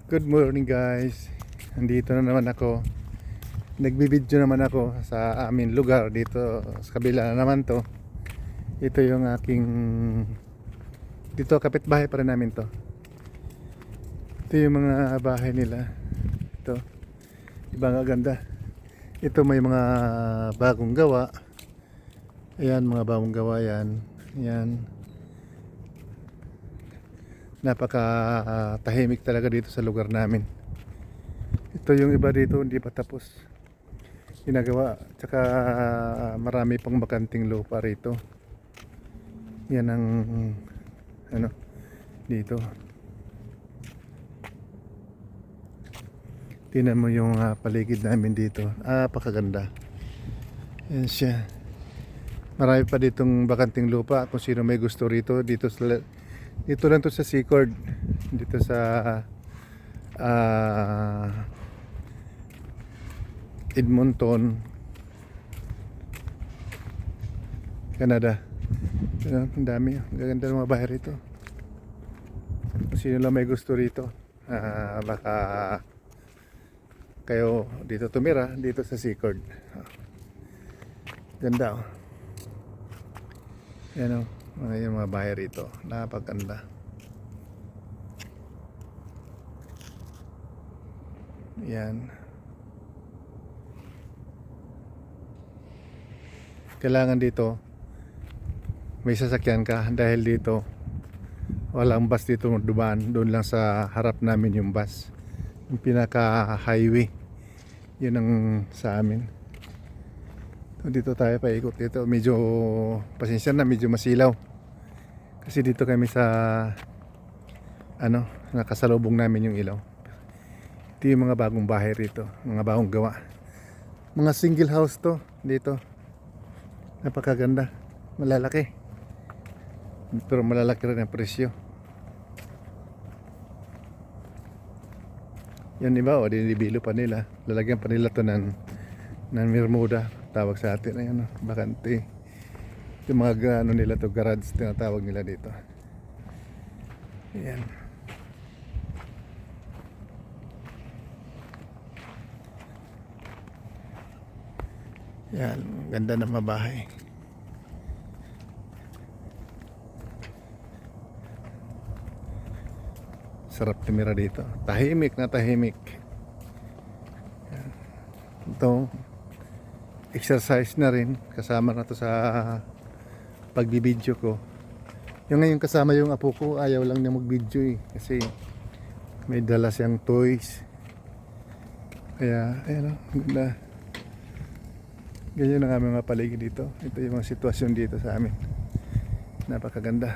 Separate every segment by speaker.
Speaker 1: Good morning guys. Nandito na naman ako. Nagbibideo naman ako sa aming lugar dito sa kabila na naman to. Ito yung aking dito kapitbahay pa rin namin to. Ito yung mga bahay nila. Ito. Ibang ganda. Ito may mga bagong gawa. Ayan mga bagong gawa yan. Ayan. Napaka tahimik talaga dito sa lugar namin. Ito yung iba dito hindi pa tapos ginagawa, tsaka marami pang bakanting lupa rito. Yan ang ano dito. Tingnan mo yung paligid namin dito, napakaganda. Yan siya. Marami pa ditong bakanting lupa kung sino may gusto rito. Dito lang to sa Secord, dito sa Edmonton, Canada. Ang dami, ang gaganda ng mga bahay rito. Kung sino lang may gusto rito, baka kayo dito tumira, dito sa Secord. Ganda oh. Yan oh. Yung mga bahay rito, napakaganda. Yan. Kailangan dito may sasakyan ka dahil dito walang bus dito dumaan. Doon lang sa harap namin yung bus, yung pinaka highway. Yun ang sa amin. Dito tayo paikot dito. Medyo pasensya na, medyo masilaw kasi dito kami sa nakasalubong namin yung ilaw. Ito yung mga bagong bahay rito, mga bagong gawa, mga single house to dito. Napakaganda, malalaki, pero malalaki rin ang presyo. Yan iba o dinibilo pa nila, lalagyan pa nila to ng Bermuda, tawag sa atin. Ayan o, bakante. Yung mga nila to, garage tinatawag nila dito. Ayan. Yan, ganda ng mabahay. Sarap tumira dito. Tahimik na tahimik. Yan. Ito, exercise na rin. Kasama na to sa pagbibideo ko. Yung ngayon kasama yung apo ko, ayaw lang niya mag-video kasi may dala siyang toys. Kaya, ayan o, ganda. Ganyan ang aming mga paligid dito. Ito yung mga sitwasyon dito sa amin. Napakaganda.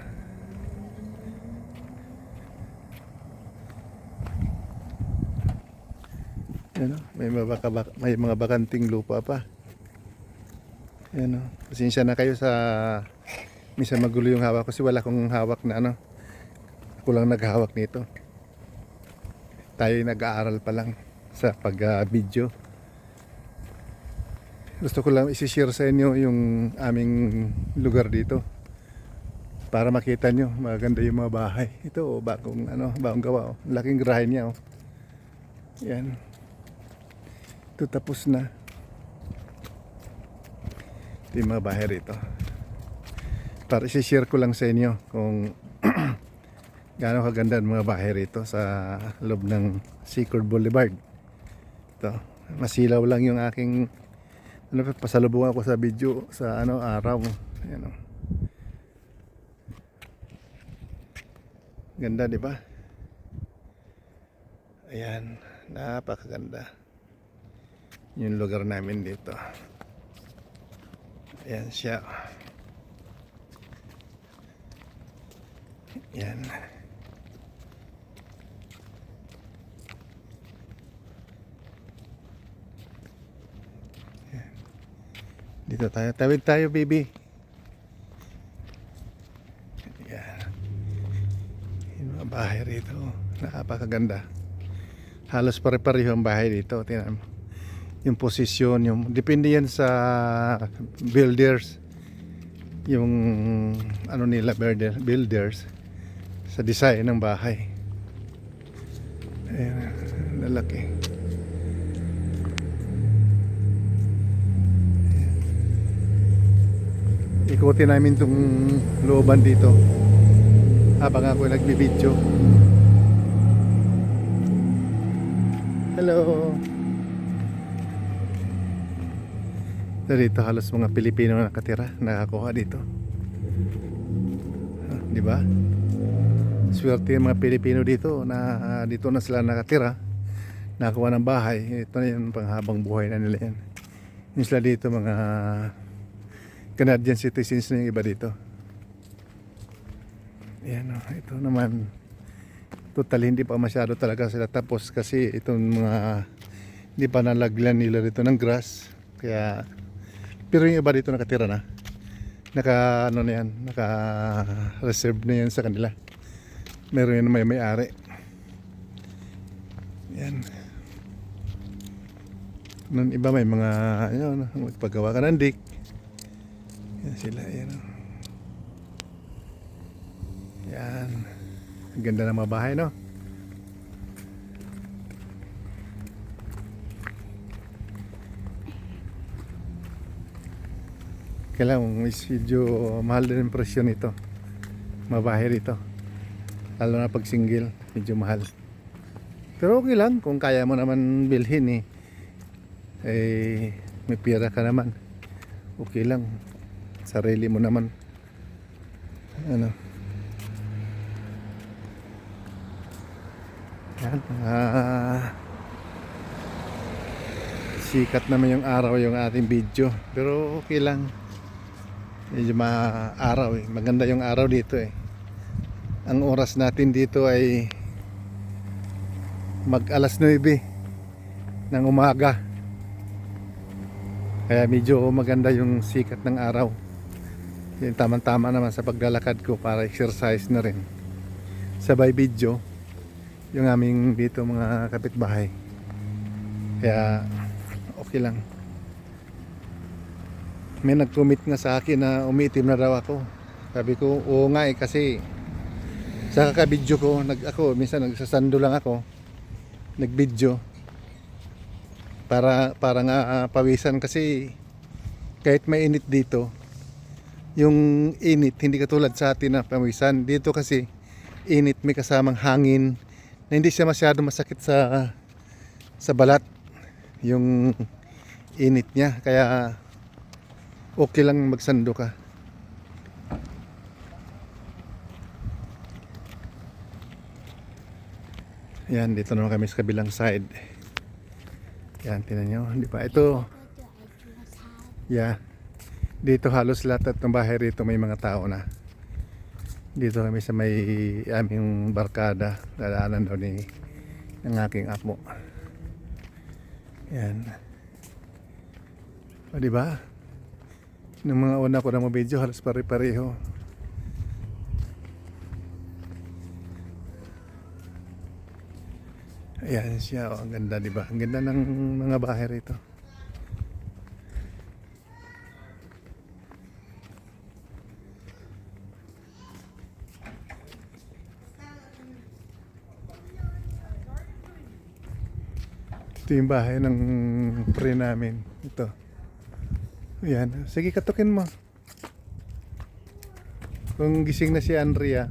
Speaker 1: Yan o, may mga bakanting lupa pa. Yan o, pasensya na kayo sa minsan magulo yung hawak kasi wala akong hawak na ako lang naghahawak nito. Tayo nag-aaral pa lang sa pag-video. Gusto ko lang isi-share sa inyo yung aming lugar dito para makita nyo maganda yung mga bahay. Ito bagong bagong gawa. Laking garahe niya oh. Yan. Ito tapos na. Ito yung mga bahay rito. Para isi-share ko lang sa inyo kung gaano kaganda ang mga bahay rito sa loob ng Secord Boulevard. Ito, masilaw lang yung aking pasalubungan ko sa video sa araw. Ayan, ganda di ba? Ayan, napakaganda yung lugar namin dito. Ayan siya. Ayan. Dito tayo, tawid tayo baby. Yan. Yung mga bahay rito, napakaganda. Halos pare-pareho ang bahay dito. Tingnan mo. Yung posisyon, depende yan sa builders. Yung nila builders sa design ng bahay. Ayan, lalaki. Ikutin namin itong looban dito habang ako nagbibideo. Hello. So dito halos mga Pilipino na nakatira, nakakuha dito. Di ba? Swerte yung mga Pilipino dito na dito na sila nakatira, nakakuha ng bahay. Ito na yung panghabang buhay na nila yan. Yung sila dito mga Canadian citizens na yung iba dito. Yan o, ito naman total hindi pa masyado talaga sila tapos kasi itong mga hindi pa nalagyan nila dito ng grass. Kaya pero yung iba dito nakatira na. Naka ano na yan, naka reserve na yan sa kanila. Meron yan may-ari. Yan. Nung iba may mga yun, magpagawa ka ng dik. Yan sila, yan. Yan. Ang ganda ng mga bahay, no? Kailangan medyo mahal din ang presyo nito. Mga bahay rito. Lalo na pag single, medyo mahal. Pero okay lang kung kaya mo naman bilhin may pera ka naman. Okay lang. Sarili mo naman. Ano? Yan. Sikat naman yung araw yung ating video. Pero okay lang. Medyo araw eh. Maganda yung araw dito eh. Ang oras natin dito ay mag alas 9 ng umaga. Kaya medyo maganda yung sikat ng araw. Yung tamang-tama naman sa paglalakad ko para exercise na rin. Sabay video yung aming dito mga kapitbahay. Kaya okay lang. May nag-comment nga sa akin na umiitim na daw ako. Sabi ko, oo nga eh kasi sa kakabidyo ko, ako minsan nagsasando lang ako. Nagbidyo para nga pawisan kasi kahit mainit dito, yung init hindi katulad sa atin na pawisan. Dito kasi init may kasamang hangin na hindi siya masyado masakit sa balat yung init niya, kaya okay lang magsando ka. Yan, dito naman kami sa kabilang side. Yan, tinan nyo, di ba? Ito, yeah, dito halos lahat ng bahay rito may mga tao na. Dito kami sa may aming barkada, dadaanan daw ng aking apo. Yan. O, di ba? Nung mga una ko na mga video, halos pare-pareho. Ayan siya, oh, ang ganda, di ba? Ang ganda ng mga bahay rito. Ito yung bahay ng pre namin. Ito. Ayan. Sige, katukin mo. Kung gising na si Andrea.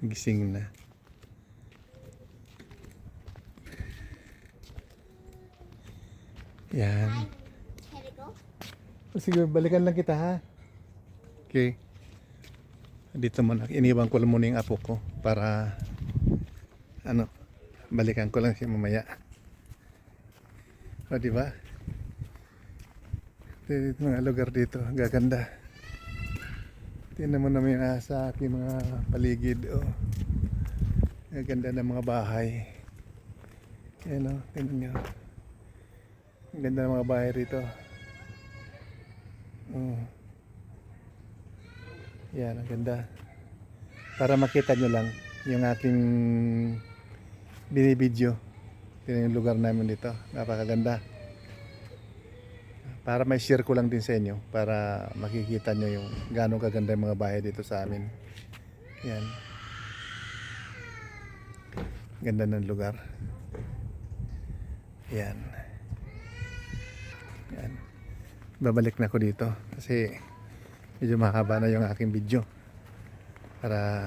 Speaker 1: Gising na. Yan. Sige, balikan lang kita ha. Okay. Dito muna. Iniwan ko lang muna yung apo ko para balikan ko lang siya mamaya. O, diba? Ito mga lugar dito. Gaganda. Tingnan mo naman yung sa aking mga paligid. Oh. Gaganda ng mga bahay. Ayan o. Tingnan nyo. Ang ganda ng mga bahay rito. Yan, ang ganda. Para makita nyo lang yung aking binibidyo. Yun yung lugar namin dito. Napakaganda. Para may share ko lang din sa inyo para makikita nyo yung gaano kaganda yung mga bahay dito sa amin. Yan. Ganda ng lugar. Yan. Yan. Babalik na ako dito kasi medyo mahaba na yung aking video. Para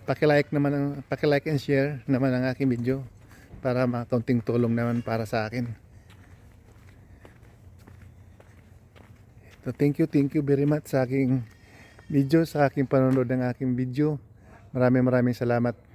Speaker 1: paki-like and share naman ang aking video para makaunting tulong naman para sa akin. So thank you very much sa aking video, sa aking panonood ng aking video. Maraming salamat.